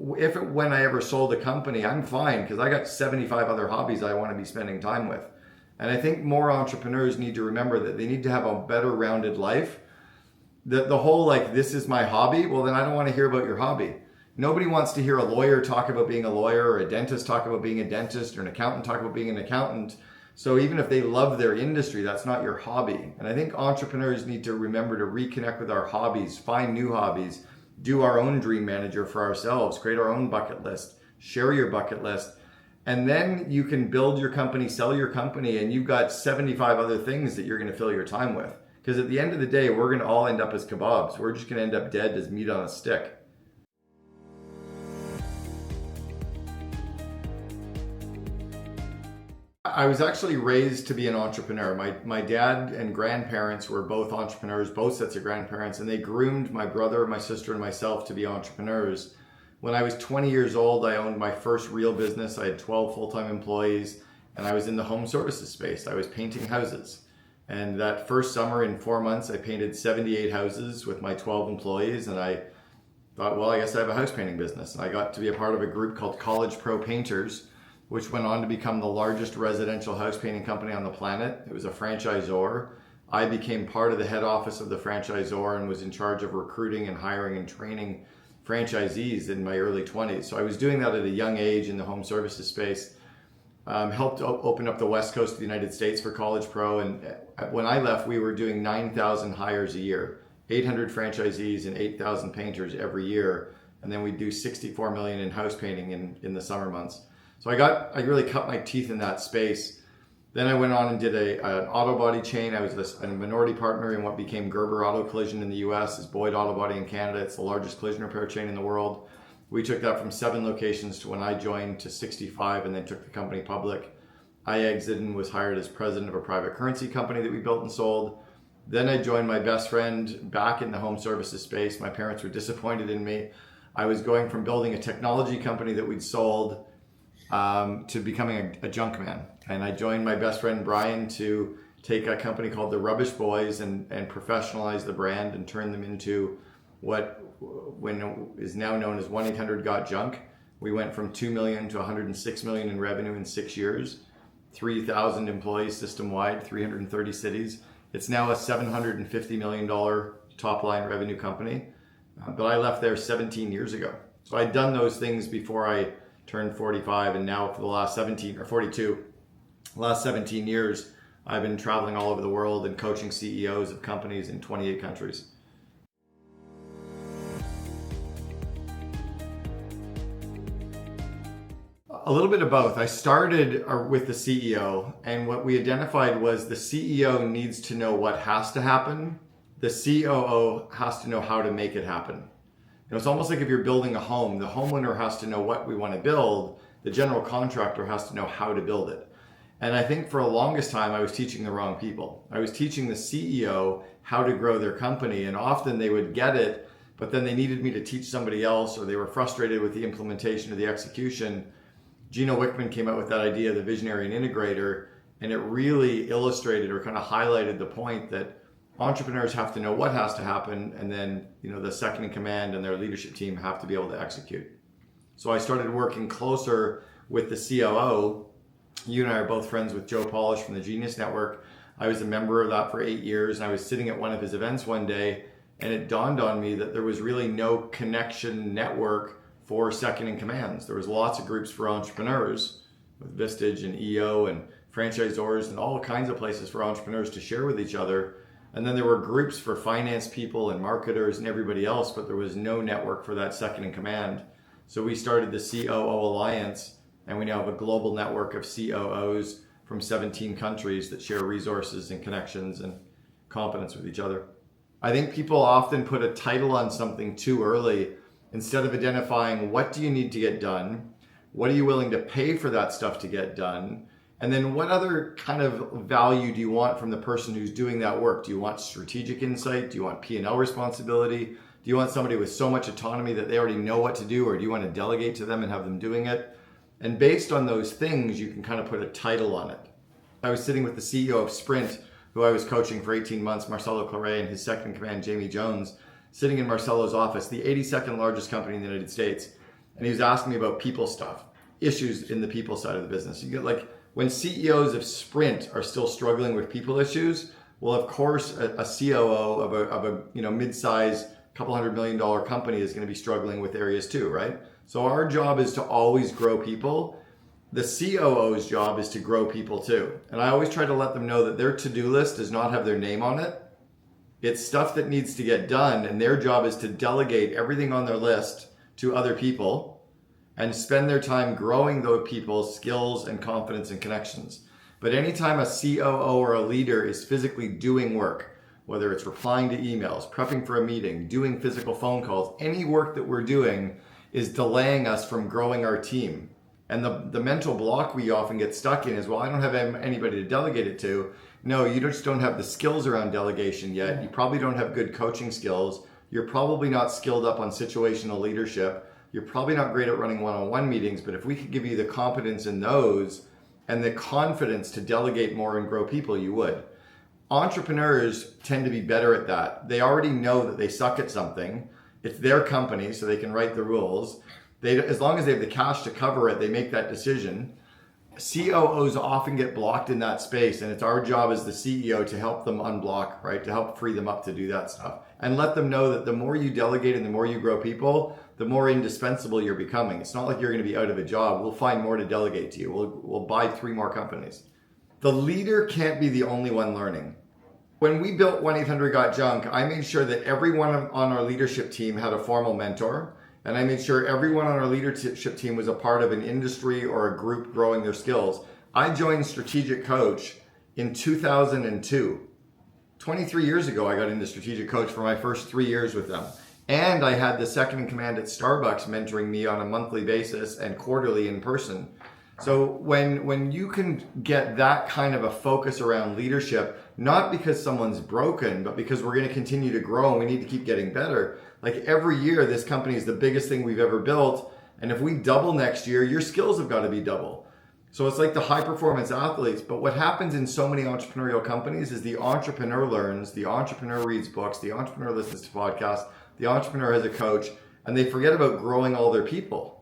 when I ever sold a company, I'm fine because I got 75 other hobbies I want to be spending time with. And I think more entrepreneurs need to remember that they need to have a better rounded life. The whole like, this is my hobby, well then I don't want to hear about your hobby. Nobody wants to hear a lawyer talk about being a lawyer, or a dentist talk about being a dentist, or an accountant talk about being an accountant. So even if they love their industry, that's not your hobby. And I think entrepreneurs need to remember to reconnect with our hobbies, find new hobbies, do our own dream manager for ourselves, create our own bucket list, share your bucket list. And then you can build your company, sell your company, and you've got 75 other things that you're going to fill your time with. Because at the end of the day, we're going to all end up as kebabs. We're just going to end up dead as meat on a stick. I was actually raised to be an entrepreneur. My dad and grandparents were both entrepreneurs, both sets of grandparents, and they groomed my brother, my sister, and myself to be entrepreneurs. When I was 20 years old, I owned my first real business. I had 12 full-time employees, and I was in the home services space. I was painting houses. And that first summer, in 4 months, I painted 78 houses with my 12 employees, and I thought, well, I guess I have a house painting business. And I got to be a part of a group called College Pro Painters, which went on to become the largest residential house painting company on the planet. It was a franchisor. I became part of the head office of the franchisor and was in charge of recruiting and hiring and training franchisees in my early 20s. So I was doing that at a young age in the home services space. Helped open up the West Coast of the United States for College Pro. And when I left, we were doing 9,000 hires a year, 800 franchisees and 8,000 painters every year. And then we'd do 64 million in house painting in the summer months. So I really cut my teeth in that space. Then I went on and did an auto body chain. I was a minority partner in what became Gerber Auto Collision in the US. It's Boyd Auto Body in Canada. It's the largest collision repair chain in the world. We took that from 7 locations to when I joined to 65 and then took the company public. I exited and was hired as president of a private currency company that we built and sold. Then I joined my best friend back in the home services space. My parents were disappointed in me. I was going from building a technology company that we'd sold to becoming a junk man. And I joined my best friend Brian to take a company called the Rubbish Boys and professionalize the brand and turn them into what is now known as 1-800-GOT-JUNK. We went from 2 million to 106 million in revenue in 6 years, 3,000 employees system-wide, 330 cities. It's now a $750 million top line revenue company. But I left there 17 years ago. So I'd done those things before I turned 45, and now for the last 17 years, I've been traveling all over the world and coaching CEOs of companies in 28 countries. A little bit of both. I started with the CEO, and what we identified was the CEO needs to know what has to happen. The COO has to know how to make it happen. It's almost like if you're building a home, the homeowner has to know what we want to build. The general contractor has to know how to build it. And I think for the longest time, I was teaching the wrong people. I was teaching the CEO how to grow their company, and often they would get it, but then they needed me to teach somebody else, or they were frustrated with the implementation or the execution. Gino Wickman came up with that idea of the visionary and integrator, and it really illustrated or kind of highlighted the point that entrepreneurs have to know what has to happen, and then the second in command and their leadership team have to be able to execute. So I started working closer with the COO. You and I are both friends with Joe Polish from the Genius Network. I was a member of that for 8 years, and I was sitting at one of his events one day, and it dawned on me that there was really no connection network for second in commands. There was lots of groups for entrepreneurs with Vistage and EO and franchisors and all kinds of places for entrepreneurs to share with each other. And then there were groups for finance people and marketers and everybody else, but there was no network for that second in command. So we started the COO Alliance, and we now have a global network of COOs from 17 countries that share resources and connections and competence with each other. I think people often put a title on something too early instead of identifying what do you need to get done, what are you willing to pay for that stuff to get done, and then what other kind of value do you want from the person who's doing that work? Do you want strategic insight? Do you want P&L responsibility? Do you want somebody with so much autonomy that they already know what to do, or do you want to delegate to them and have them doing it? And based on those things, you can kind of put a title on it. I was sitting with the CEO of Sprint, who I was coaching for 18 months, Marcelo Claret, and his second in command, Jamie Jones, sitting in Marcelo's office, the 82nd largest company in the United States. and he was asking me about people stuff, issues in the people side of the business. You get like when CEOs of Sprint are still struggling with people issues, well, of course, a COO of a mid-size, couple $100 million company is going to be struggling with areas too, right? So our job is to always grow people. The COO's job is to grow people too. And I always try to let them know that their to-do list does not have their name on it. It's stuff that needs to get done, and their job is to delegate everything on their list to other people and spend their time growing those people's skills and confidence and connections. But anytime a COO or a leader is physically doing work, whether it's replying to emails, prepping for a meeting, doing physical phone calls, any work that we're doing is delaying us from growing our team. And the mental block we often get stuck in is, well, I don't have anybody to delegate it to. No, you just don't have the skills around delegation yet. You probably don't have good coaching skills. You're probably not skilled up on situational leadership. You're probably not great at running one-on-one meetings, but if we could give you the competence in those and the confidence to delegate more and grow people, you would. Entrepreneurs tend to be better at that. They already know that they suck at something. It's their company, so they can write the rules. As long as they have the cash to cover it, they make that decision. COOs often get blocked in that space, and it's our job as the CEO to help them unblock, right? To help free them up to do that stuff. And let them know that the more you delegate and the more you grow people, the more indispensable you're becoming. It's not like you're going to be out of a job. We'll find more to delegate to you. We'll buy 3 more companies. The leader can't be the only one learning. When we built 1-800-GOT-JUNK, I made sure that everyone on our leadership team had a formal mentor. And I made sure everyone on our leadership team was a part of an industry or a group growing their skills. I joined Strategic Coach in 2002. 23 years ago, I got into Strategic Coach for my first 3 years with them. And I had the second in command at Starbucks mentoring me on a monthly basis and quarterly in person. So when you can get that kind of a focus around leadership, not because someone's broken, but because we're going to continue to grow and we need to keep getting better. Like every year, this company is the biggest thing we've ever built. And if we double next year, your skills have got to be double. So it's like the high performance athletes. But what happens in so many entrepreneurial companies is the entrepreneur learns, the entrepreneur reads books, the entrepreneur listens to podcasts, the entrepreneur has a coach, and they forget about growing all their people.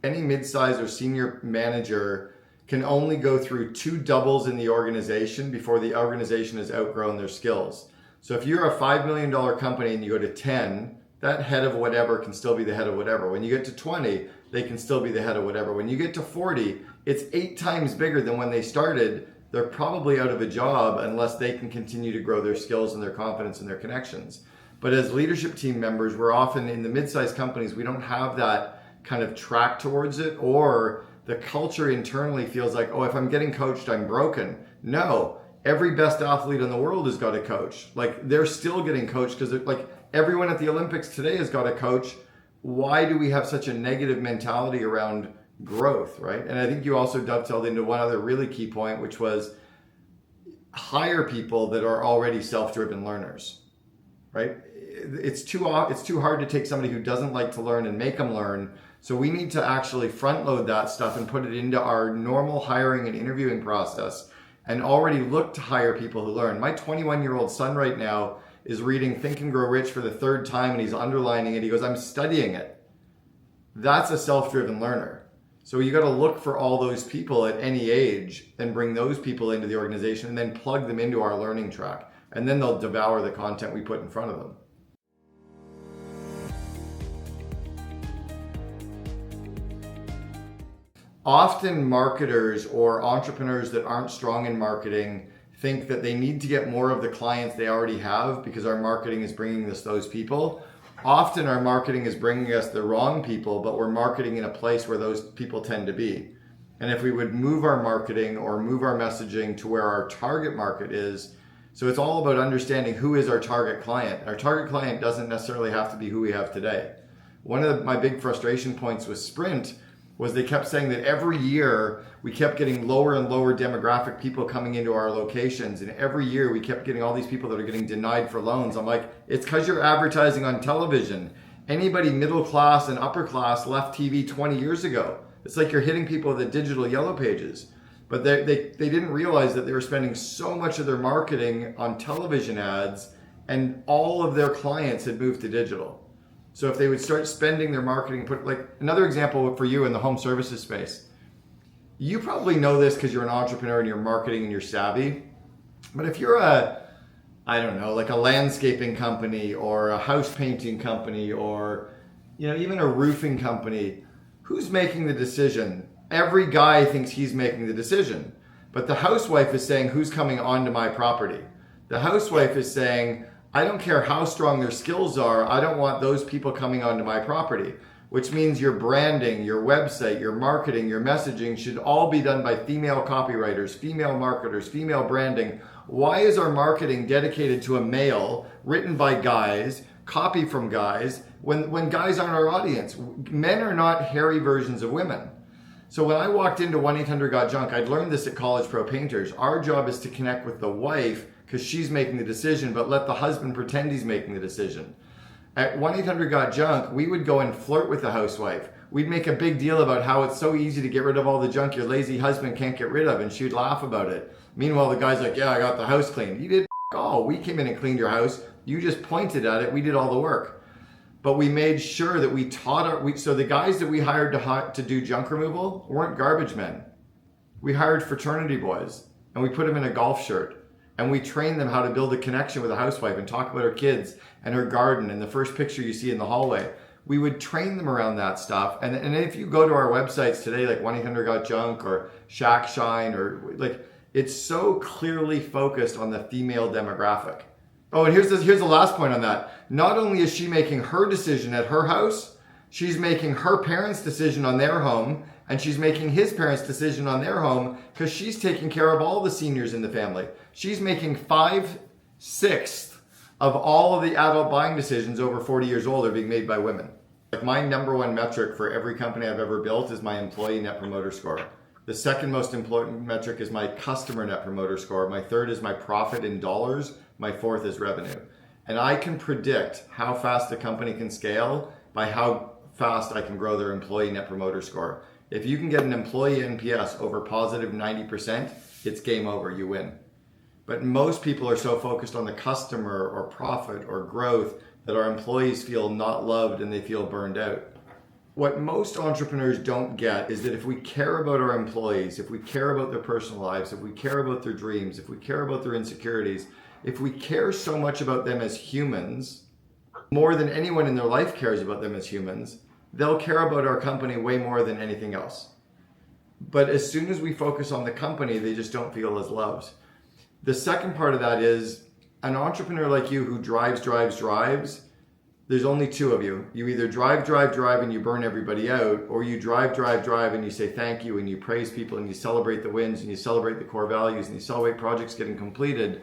Any mid-size or senior manager can only go through 2 doubles in the organization before the organization has outgrown their skills. So if you're a $5 million company and you go to 10, that head of whatever can still be the head of whatever. When you get to 20, they can still be the head of whatever. When you get to 40, it's 8 times bigger than when they started. They're probably out of a job unless they can continue to grow their skills and their confidence and their connections. But as leadership team members, we're often in the mid-sized companies, we don't have that kind of track towards it, or the culture internally feels like, oh, if I'm getting coached, I'm broken. No, every best athlete in the world has got a coach. Like they're still getting coached because like everyone at the Olympics today has got a coach. Why do we have such a negative mentality around growth, right? And I think you also dovetailed into one other really key point, which was hire people that are already self-driven learners, right? It's too hard to take somebody who doesn't like to learn and make them learn. So we need to actually front load that stuff and put it into our normal hiring and interviewing process and already look to hire people who learn. My 21-year-old son right now is reading Think and Grow Rich for the 3rd time and he's underlining it. He goes, I'm studying it. That's a self-driven learner. So you got to look for all those people at any age and bring those people into the organization and then plug them into our learning track. And then they'll devour the content we put in front of them. Often marketers or entrepreneurs that aren't strong in marketing think that they need to get more of the clients they already have because our marketing is bringing us those people. Often our marketing is bringing us the wrong people, but we're marketing in a place where those people tend to be. And if we would move our marketing or move our messaging to where our target market is, so it's all about understanding who is our target client. Our target client doesn't necessarily have to be who we have today. One of my big frustration points with Sprint was they kept saying that every year we kept getting lower and lower demographic people coming into our locations. And every year we kept getting all these people that are getting denied for loans. I'm like, it's because you're advertising on television. Anybody middle class and upper class left TV 20 years ago. It's like you're hitting people with the digital yellow pages. But they didn't realize that they were spending so much of their marketing on television ads and all of their clients had moved to digital. So if they would start spending their marketing, put like another example for you in the home services space, you probably know this because you're an entrepreneur and you're marketing and you're savvy. But if you're I don't know, like a landscaping company or a house painting company or, even a roofing company, who's making the decision? Every guy thinks he's making the decision, but the housewife is saying, who's coming onto my property? The housewife is saying, I don't care how strong their skills are, I don't want those people coming onto my property, which means your branding, your website, your marketing, your messaging should all be done by female copywriters, female marketers, female branding. Why is our marketing dedicated to a male, written by guys, copy from guys, when guys aren't our audience? Men are not hairy versions of women. So when I walked into 1-800-GOT-JUNK, I'd learned this at College Pro Painters. Our job is to connect with the wife because she's making the decision, but let the husband pretend he's making the decision. At 1-800-GOT-JUNK, we would go and flirt with the housewife. We'd make a big deal about how it's so easy to get rid of all the junk your lazy husband can't get rid of, and she'd laugh about it. Meanwhile, the guy's like, yeah, I got the house cleaned. You did all. We came in and cleaned your house. You just pointed at it. We did all the work. But we made sure that we taught so the guys that we hired to do junk removal weren't garbage men. We hired fraternity boys and we put them in a golf shirt and we trained them how to build a connection with a housewife and talk about her kids and her garden and the first picture you see in the hallway. We would train them around that stuff. And if you go to our websites today, like 1-800-GOT-JUNK or Shack Shine, or like, it's so clearly focused on the female demographic. Oh, and here's the last point on that. Not only is she making her decision at her house, she's making her parents' decision on their home, and she's making his parents' decision on their home because she's taking care of all the seniors in the family. She's making 5/6 of all of the adult buying decisions over 40 years old are being made by women. Like, my number one metric for every company I've ever built is my employee net promoter score. The second most important metric is my customer net promoter score. My third is my profit in dollars. My fourth is revenue. And I can predict how fast a company can scale by how fast I can grow their employee net promoter score. If you can get an employee NPS over positive 90%, it's game over, you win. But most people are so focused on the customer or profit or growth that our employees feel not loved and they feel burned out. What most entrepreneurs don't get is that if we care about our employees, if we care about their personal lives, if we care about their dreams, if we care about their insecurities, if we care so much about them as humans, more than anyone in their life cares about them as humans, they'll care about our company way more than anything else. But as soon as we focus on the company, they just don't feel as loved. The second part of that is an entrepreneur like you who drives, there's only two of you. You either drive and you burn everybody out, or you drive and you say thank you and you praise people and you celebrate the wins and you celebrate the core values and you celebrate projects getting completed.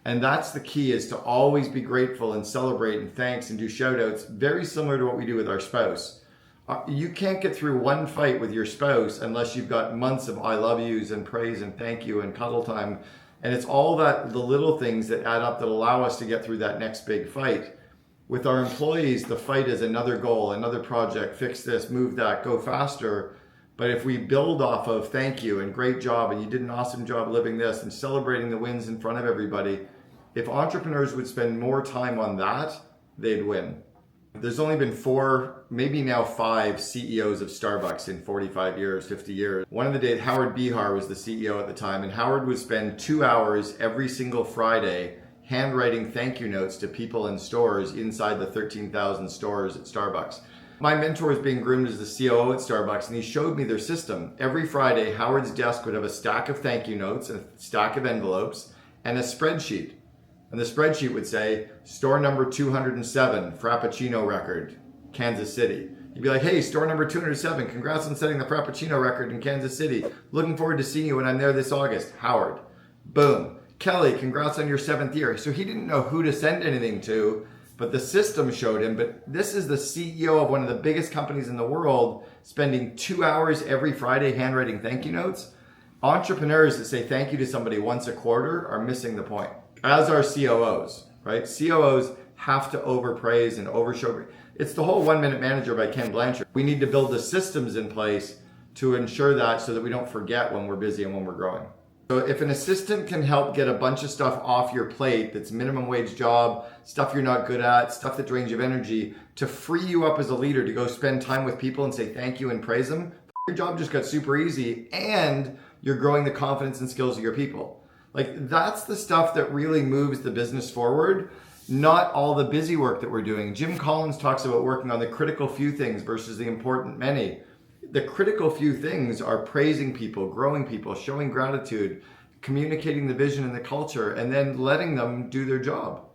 And that's the key, is to always be grateful and celebrate and thanks and do shout outs, very similar to what we do with our spouse. You can't get through one fight with your spouse unless you've got months of I love yous and praise and thank you and cuddle time. And it's all that, the little things that add up that allow us to get through that next big fight. With our employees, the fight is another goal, another project, fix this, move that, go faster. But if we build off of thank you and great job and you did an awesome job living this and celebrating the wins in front of everybody, if entrepreneurs would spend more time on that, they'd win. There's only been 4, maybe now 5 CEOs of Starbucks in 45 years, 50 years. One of the days, Howard Behar was the CEO at the time, and Howard would spend 2 hours every single Friday handwriting thank you notes to people in stores inside the 13,000 stores at Starbucks. My mentor was being groomed as the COO at Starbucks, and he showed me their system. Every Friday, Howard's desk would have a stack of thank you notes, a stack of envelopes, and a spreadsheet. And the spreadsheet would say, store number 207, Frappuccino record, Kansas City. You'd be like, hey, store number 207, congrats on setting the Frappuccino record in Kansas City. Looking forward to seeing you when I'm there this August. Howard. Boom. Kelly, congrats on your 7th year. So he didn't know who to send anything to, but the system showed him. But this is the CEO of one of the biggest companies in the world spending 2 hours every Friday handwriting thank you notes. Entrepreneurs that say thank you to somebody once a quarter are missing the point. As are COOs, right? COOs have to overpraise and overshow. It's the whole 1 Minute Manager by Ken Blanchard. We need to build the systems in place to ensure that, so that we don't forget when we're busy and when we're growing. So if an assistant can help get a bunch of stuff off your plate that's minimum wage job, stuff you're not good at, stuff that drains you of energy, to free you up as a leader to go spend time with people and say thank you and praise them, your job just got super easy and you're growing the confidence and skills of your people. Like, that's the stuff that really moves the business forward, not all the busy work that we're doing. Jim Collins talks about working on the critical few things versus the important many. The critical few things are praising people, growing people, showing gratitude, communicating the vision and the culture, and then letting them do their job.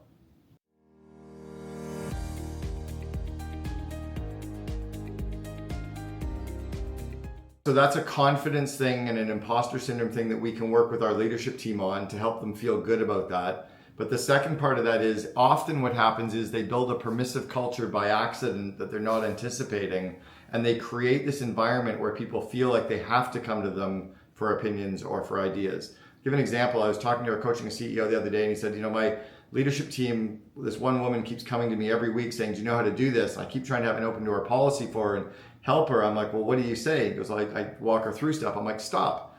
So that's a confidence thing and an imposter syndrome thing that we can work with our leadership team on to help them feel good about that. But the second part of that is often what happens is they build a permissive culture by accident that they're not anticipating. And they create this environment where people feel like they have to come to them for opinions or for ideas. Give an example. I was talking to coaching a CEO the other day, and he said, my leadership team, this one woman keeps coming to me every week saying, do you know how to do this? And I keep trying to have an open door policy for her and help her. I'm like, well, what do you say? He goes, I walk her through stuff. I'm like, stop.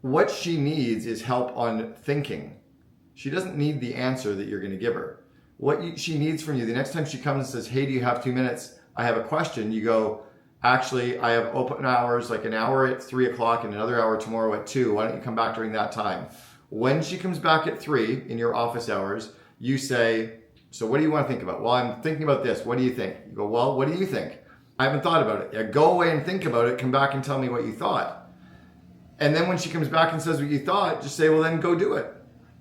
What she needs is help on thinking. She doesn't need the answer that you're going to give her. What she needs from you, the next time she comes and says, hey, do you have 2 minutes? I have a question. You go, actually, I have open hours, like an hour at 3 o'clock and another hour tomorrow at 2. Why don't you come back during that time? When she comes back at 3 in your office hours, you say, so what do you want to think about? Well, I'm thinking about this. What do you think? You go, well, what do you think? I haven't thought about it. Yeah, go away and think about it. Come back and tell me what you thought. And then when she comes back and says what you thought, just say, well, then go do it.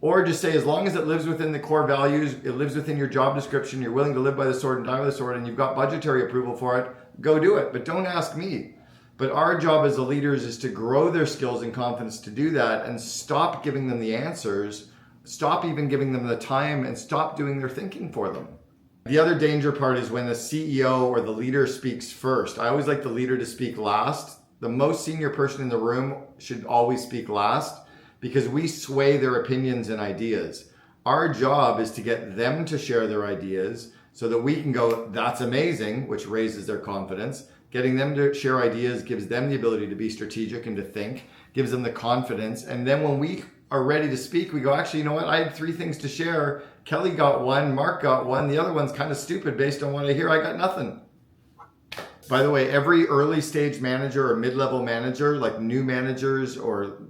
Or just say, as long as it lives within the core values, it lives within your job description, you're willing to live by the sword and die by the sword, and you've got budgetary approval for it, go do it. But don't ask me. But our job as the leaders is to grow their skills and confidence to do that and stop giving them the answers, stop even giving them the time, and stop doing their thinking for them. The other danger part is when the CEO or the leader speaks first. I always like the leader to speak last. The most senior person in the room should always speak last because we sway their opinions and ideas. Our job is to get them to share their ideas so that we can go, that's amazing, which raises their confidence. Getting them to share ideas gives them the ability to be strategic and to think, gives them the confidence. And then when we are ready to speak, we go, actually, you know what? I had 3 things to share. Kelly got 1, Mark got 1. The other one's kind of stupid based on what I hear. I got nothing. By the way, every early stage manager or mid-level manager, like new managers or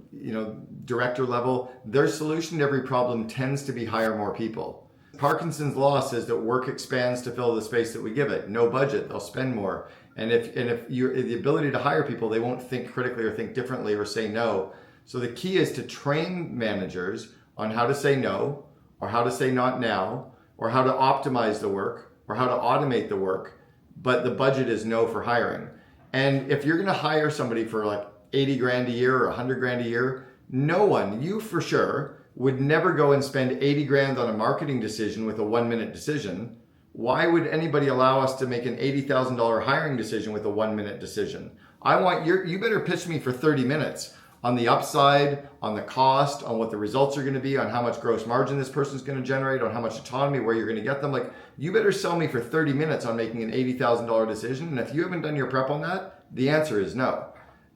director level, their solution to every problem tends to be hire more people. Parkinson's law says that work expands to fill the space that we give it. No budget, they'll spend more. And if you're the ability to hire people, they won't think critically or think differently or say no. So the key is to train managers on how to say no, or how to say not now, or how to optimize the work, or how to automate the work. But the budget is no for hiring. And if you're going to hire somebody for like 80 grand a year or 100 grand a year, no one, you for sure, would never go and spend 80 grand on a marketing decision with a 1-minute decision. Why would anybody allow us to make an $80,000 hiring decision with a 1-minute decision? You better pitch me for 30 minutes on the upside, on the cost, on what the results are going to be, on how much gross margin this person's going to generate, on how much autonomy, where you're going to get them. Like, you better sell me for 30 minutes on making an $80,000 decision. And if you haven't done your prep on that, the answer is no.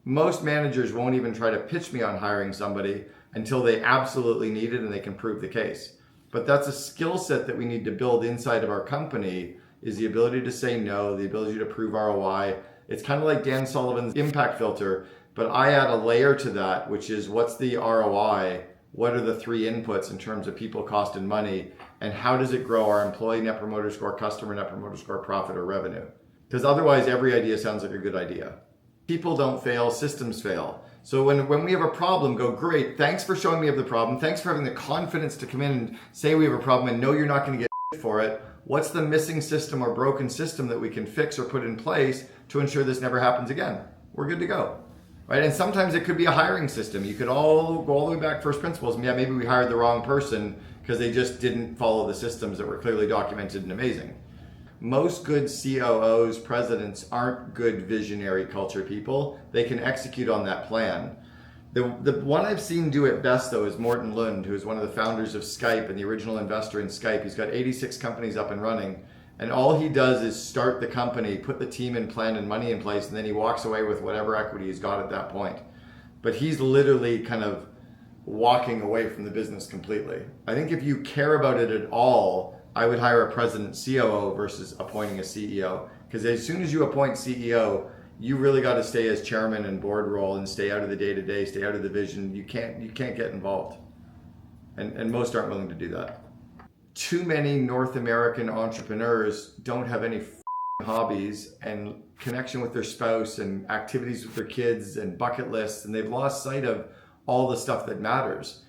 Most managers won't even try to pitch me on hiring somebody until they absolutely need it and they can prove the case. But that's a skill set that we need to build inside of our company, is the ability to say no, the ability to prove ROI. It's kind of like Dan Sullivan's impact filter, but I add a layer to that, which is what's the ROI? What are the 3 inputs in terms of people, cost, and money? And how does it grow our employee net promoter score, customer net promoter score, profit, or revenue? Because otherwise, every idea sounds like a good idea. People don't fail, systems fail. So when we have a problem, go, great, thanks for showing me of the problem. Thanks for having the confidence to come in and say we have a problem and know you're not going to get for it. What's the missing system or broken system that we can fix or put in place to ensure this never happens again? We're good to go. Right? And sometimes it could be a hiring system. You could all go all the way back first principles. And yeah, maybe we hired the wrong person because they just didn't follow the systems that were clearly documented and amazing. Most good COOs, presidents, aren't good visionary culture people. They can execute on that plan. The one I've seen do it best, though, is Morten Lund, who is one of the founders of Skype and the original investor in Skype. He's got 86 companies up and running. And all he does is start the company, put the team and plan and money in place, and then he walks away with whatever equity he's got at that point. But he's literally kind of walking away from the business completely. I think if you care about it at all, I would hire a president COO versus appointing a CEO. Because as soon as you appoint CEO, you really got to stay as chairman and board role and stay out of the day-to-day, stay out of the vision. You can't get involved. And most aren't willing to do that. Too many North American entrepreneurs don't have any hobbies and connection with their spouse and activities with their kids and bucket lists, and they've lost sight of all the stuff that matters.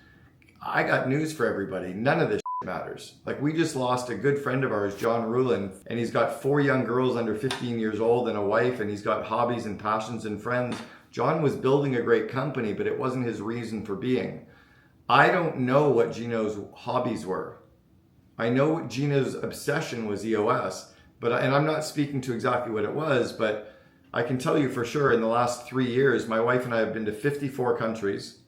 I got news for everybody. None of this matters. Like, we just lost a good friend of ours, John Rulin, and he's got 4 young girls under 15 years old and a wife, and he's got hobbies and passions and friends. John was building a great company, but it wasn't his reason for being. I don't know what Gino's hobbies were. I know Gino's obsession was EOS, and I'm not speaking to exactly what it was, but I can tell you for sure in the last 3 years, my wife and I have been to 54 countries.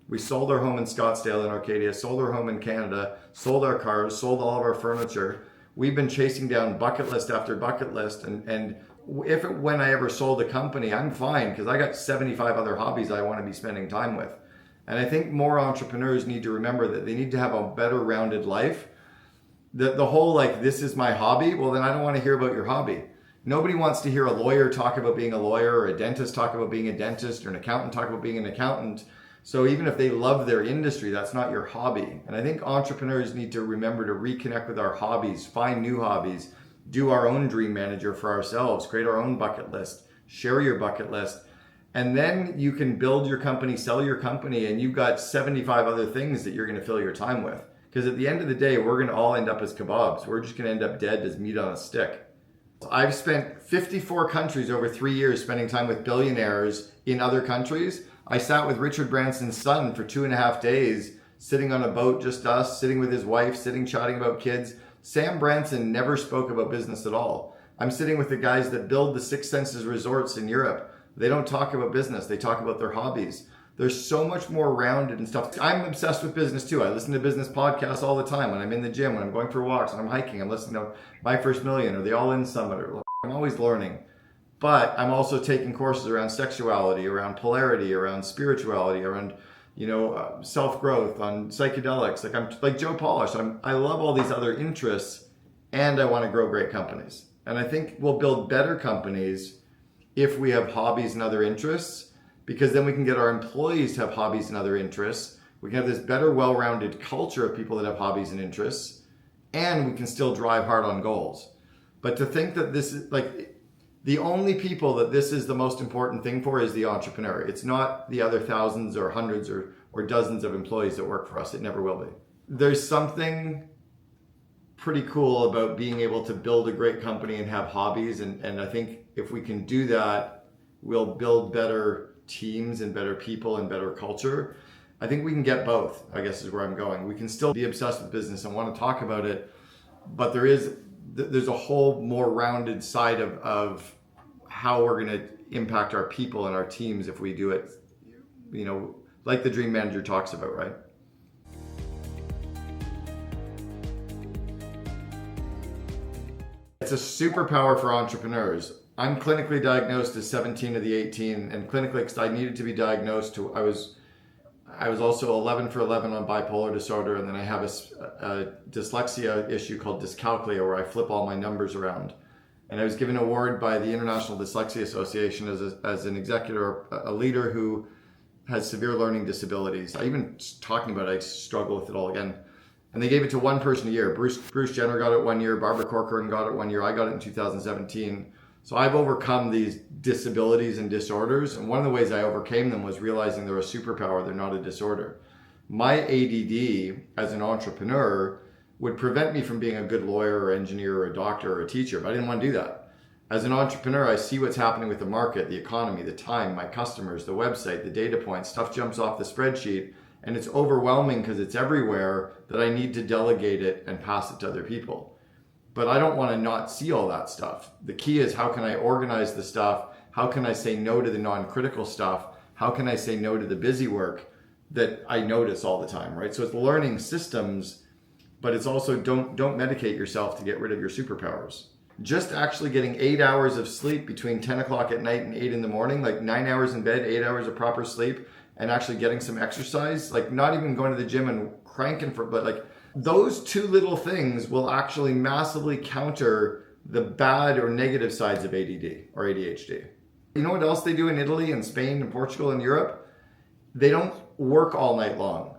We sold our home in Scottsdale in Arcadia, sold our home in Canada, sold our cars, sold all of our furniture. We've been chasing down bucket list after bucket list. And when I ever sold a company, I'm fine because I got 75 other hobbies I want to be spending time with. And I think more entrepreneurs need to remember that they need to have a better rounded life. The whole like, this is my hobby, well then I don't want to hear about your hobby. Nobody wants to hear a lawyer talk about being a lawyer, or a dentist talk about being a dentist, or an accountant talk about being an accountant. So even if they love their industry, that's not your hobby. And I think entrepreneurs need to remember to reconnect with our hobbies, find new hobbies, do our own dream manager for ourselves, create our own bucket list, share your bucket list. And then you can build your company, sell your company, and you've got 75 other things that you're going to fill your time with. Because at the end of the day, we're going to all end up as kebabs. We're just going to end up dead as meat on a stick. I've spent 54 countries over 3 years spending time with billionaires in other countries. I sat with Richard Branson's son for 2.5 days, sitting on a boat, just us, sitting with his wife, chatting about kids. Sam Branson never spoke about business at all. I'm sitting with the guys that build the Six Senses resorts in Europe. They don't talk about business. They talk about their hobbies. There's so much more rounded and stuff. I'm obsessed with business too. I listen to business podcasts all the time. When I'm in the gym, when I'm going for walks, when I'm hiking, I'm listening to My First Million or the All In Summit. I'm always learning. But I'm also taking courses around sexuality, around polarity, around spirituality, around, self-growth, on psychedelics. I'm like Joe Polish. I love all these other interests, and I want to grow great companies. And I think we'll build better companies if we have hobbies and other interests, because then we can get our employees to have hobbies and other interests. We can have this better, well-rounded culture of people that have hobbies and interests, and we can still drive hard on goals. But to think that this is like, the only people that this is the most important thing for is the entrepreneur. It's not the other thousands or hundreds or dozens of employees that work for us. It never will be. There's something pretty cool about being able to build a great company and have hobbies. And I think if we can do that, we'll build better teams and better people and better culture. I think we can get both, I guess is where I'm going. We can still be obsessed with business and want to talk about it, but there's a whole more rounded side of how we're going to impact our people and our teams if we do it, like the Dream Manager talks about, right? It's a superpower for entrepreneurs. I'm clinically diagnosed as 17 of the 18, and clinically because I needed to be diagnosed. I was also 11 for 11 on bipolar disorder, and then I have a dyslexia issue called dyscalculia, where I flip all my numbers around. And I was given an award by the International Dyslexia Association as an executor, a leader who has severe learning disabilities. Talking about it, I struggle with it all again. And they gave it to one person a year. Bruce Jenner got it 1 year, Barbara Corcoran got it 1 year, I got it in 2017. So I've overcome these disabilities and disorders, and one of the ways I overcame them was realizing they're a superpower, they're not a disorder. My ADD as an entrepreneur would prevent me from being a good lawyer or engineer or a doctor or a teacher, but I didn't want to do that. As an entrepreneur, I see what's happening with the market, the economy, the time, my customers, the website, the data points, stuff jumps off the spreadsheet, and it's overwhelming because it's everywhere that I need to delegate it and pass it to other people. But I don't want to not see all that stuff. The key is, how can I organize the stuff? How can I say no to the non-critical stuff? How can I say no to the busy work that I notice all the time, right? So it's learning systems, but it's also don't medicate yourself to get rid of your superpowers. Just actually getting 8 hours of sleep between 10 o'clock at night and 8 in the morning, like 9 hours in bed, 8 hours of proper sleep, and actually getting some exercise, like not even going to the gym and cranking but like those two little things will actually massively counter the bad or negative sides of ADD or ADHD. You know what else they do in Italy and Spain and Portugal and Europe? They don't work all night long.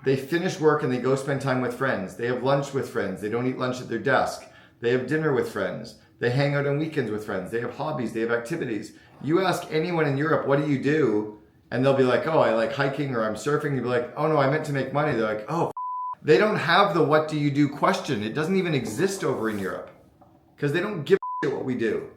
They finish work and they go spend time with friends. They have lunch with friends. They don't eat lunch at their desk. They have dinner with friends. They hang out on weekends with friends. They have hobbies. They have activities. You ask anyone in Europe, what do you do? And they'll be like, oh, I like hiking or I'm surfing. You'll be like, oh no, I meant to make money. They're like, oh, they don't have the what do you do question. It doesn't even exist over in Europe because they don't give a shit what we do.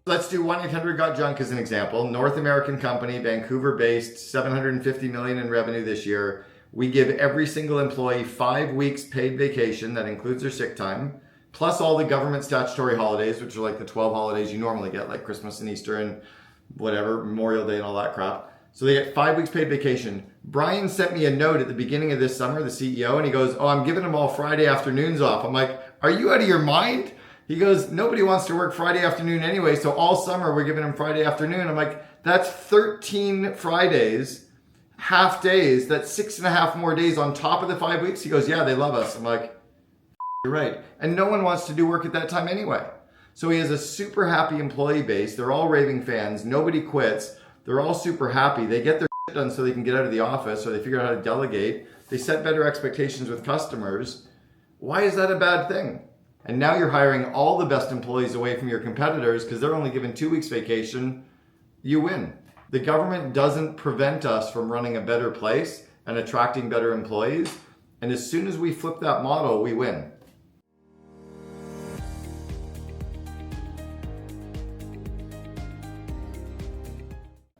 Let's do 1-800-GOT-JUNK as an example. North American company, Vancouver-based, $750 million in revenue this year. We give every single employee 5 weeks paid vacation. That includes their sick time, plus all the government statutory holidays, which are like the 12 holidays you normally get, like Christmas and Easter and whatever, Memorial Day and all that crap. So they get 5 weeks paid vacation. Brian sent me a note at the beginning of this summer, the CEO, and he goes, oh, I'm giving them all Friday afternoons off. I'm like, are you out of your mind? He goes, nobody wants to work Friday afternoon anyway, so all summer we're giving them Friday afternoon. I'm like, that's 13 Fridays, half days, that's 6.5 more days on top of the 5 weeks. He goes, yeah, they love us. I'm like, you're right. And no one wants to do work at that time anyway. So he has a super happy employee base. They're all raving fans. Nobody quits. They're all super happy. They get their shit done so they can get out of the office, or they figure out how to delegate. They set better expectations with customers. Why is that a bad thing? And now you're hiring all the best employees away from your competitors because they're only given 2 weeks vacation. You win. The government doesn't prevent us from running a better place and attracting better employees. And as soon as we flip that model, we win.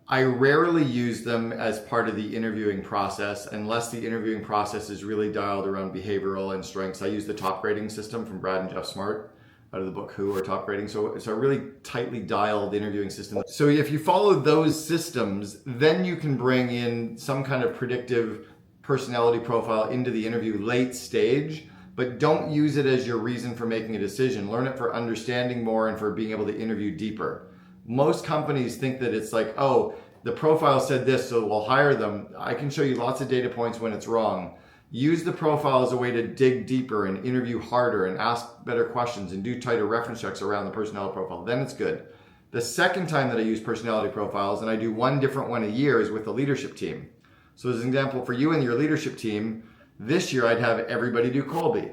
I rarely use them as part of the interviewing process unless the interviewing process is really dialed around behavioral and strengths. I use the top grading system from Brad and Jeff Smart out of the book Who, or Top Grading. So it's a really tightly dialed interviewing system. So if you follow those systems, then you can bring in some kind of predictive personality profile into the interview late stage, but don't use it as your reason for making a decision. Learn it for understanding more and for being able to interview deeper. Most companies think that it's like, oh, the profile said this, so we'll hire them. I can show you lots of data points when it's wrong. Use the profile as a way to dig deeper and interview harder and ask better questions and do tighter reference checks around the personality profile. Then it's good. The second time that I use personality profiles, and I do one different one a year, is with the leadership team. So as an example, for you and your leadership team, this year I'd have everybody do Colby.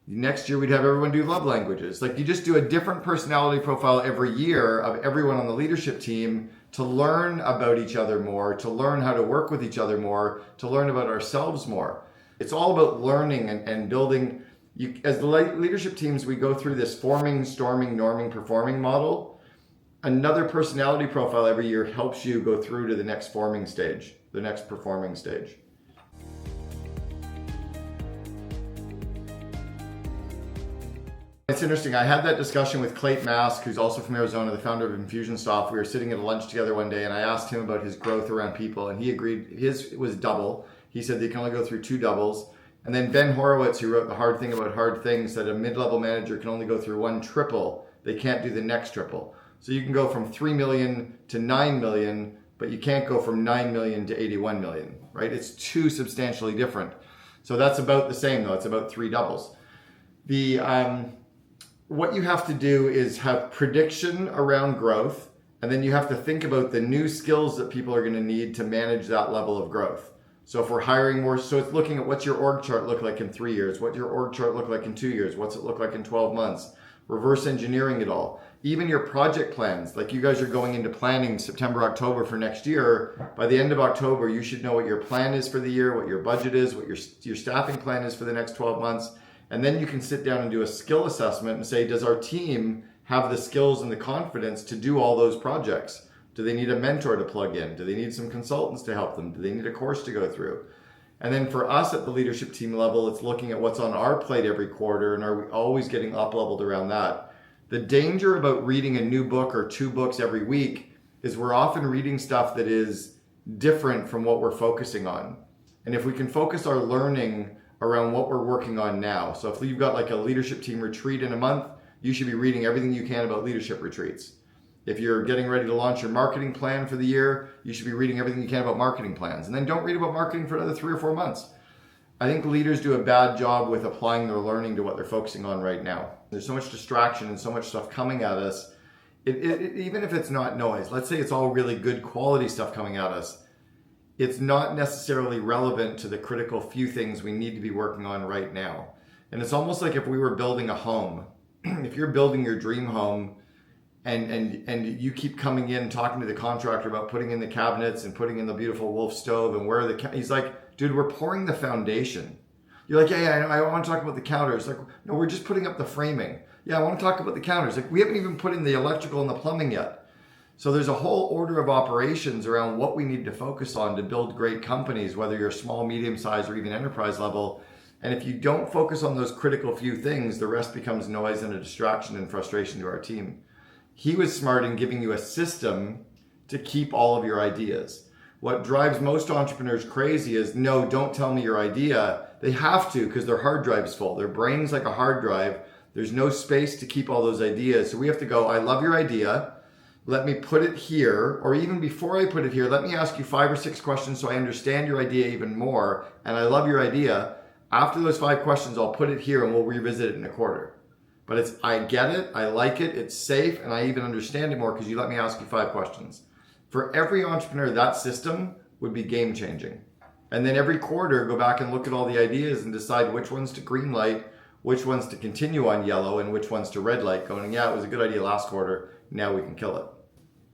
Next year, we'd have everyone do love languages. Like, you just do a different personality profile every year of everyone on the leadership team to learn about each other more, to learn how to work with each other more, to learn about ourselves more. It's all about learning and building. As the leadership teams, we go through this forming, storming, norming, performing model. Another personality profile every year helps you go through to the next forming stage, the next performing stage. It's interesting. I had that discussion with Clayton Mask, who's also from Arizona, the founder of Infusionsoft. We were sitting at a lunch together one day, and I asked him about his growth around people, and he agreed his was double. He said they can only go through 2 doubles. And then Ben Horowitz, who wrote The Hard Thing About Hard Things, said a mid-level manager can only go through 1 triple. They can't do the next triple. So you can go from 3 million to 9 million, but you can't go from 9 million to 81 million, right? It's 2 substantially different. So that's about the same, though. It's about 3 doubles. What you have to do is have prediction around growth, and then you have to think about the new skills that people are going to need to manage that level of growth. So if we're hiring more, so it's looking at what's your org chart look like in 3 years, what's your org chart look like in 2 years, what's it look like in 12 months, reverse engineering it all. Even your project plans, like you guys are going into planning September, October for next year. By the end of October, you should know what your plan is for the year, what your budget is, what your staffing plan is for the next 12 months. And then you can sit down and do a skill assessment and say, does our team have the skills and the confidence to do all those projects? Do they need a mentor to plug in? Do they need some consultants to help them? Do they need a course to go through? And then for us at the leadership team level, it's looking at what's on our plate every quarter, and are we always getting up-leveled around that? The danger about reading a new book or 2 books every week is we're often reading stuff that is different from what we're focusing on. And if we can focus our learning around what we're working on now. So if you've got like a leadership team retreat in a month, you should be reading everything you can about leadership retreats. If you're getting ready to launch your marketing plan for the year, you should be reading everything you can about marketing plans. And then don't read about marketing for another 3 or 4 months. I think leaders do a bad job with applying their learning to what they're focusing on right now. There's so much distraction and so much stuff coming at us. Even if it's not noise, let's say it's all really good quality stuff coming at us, it's not necessarily relevant to the critical few things we need to be working on right now. And it's almost like if we were building a home. If you're building your dream home and you keep coming in and talking to the contractor about putting in the cabinets and putting in the beautiful Wolf stove and where he's like, dude, we're pouring the foundation. You're like, yeah, I want to talk about the counters. Like, no, we're just putting up the framing. Yeah, I want to talk about the counters. Like, we haven't even put in the electrical and the plumbing yet. So there's a whole order of operations around what we need to focus on to build great companies, whether you're small, medium size, or even enterprise level. And if you don't focus on those critical few things, the rest becomes noise and a distraction and frustration to our team. He was smart in giving you a system to keep all of your ideas. What drives most entrepreneurs crazy is, no, don't tell me your idea. They have to because their hard drive's full. Their brain's like a hard drive. There's no space to keep all those ideas. So we have to go, I love your idea. Let me put it here. Or even before I put it here, let me ask you 5 or 6 questions so I understand your idea even more. And I love your idea. After those 5 questions, I'll put it here and we'll revisit it in a quarter. But I get it, I like it, it's safe, and I even understand it more because you let me ask you 5 questions. For every entrepreneur, that system would be game changing. And then every quarter, go back and look at all the ideas and decide which ones to green light, which ones to continue on yellow, and which ones to red light, going, yeah, it was a good idea last quarter, now we can kill it.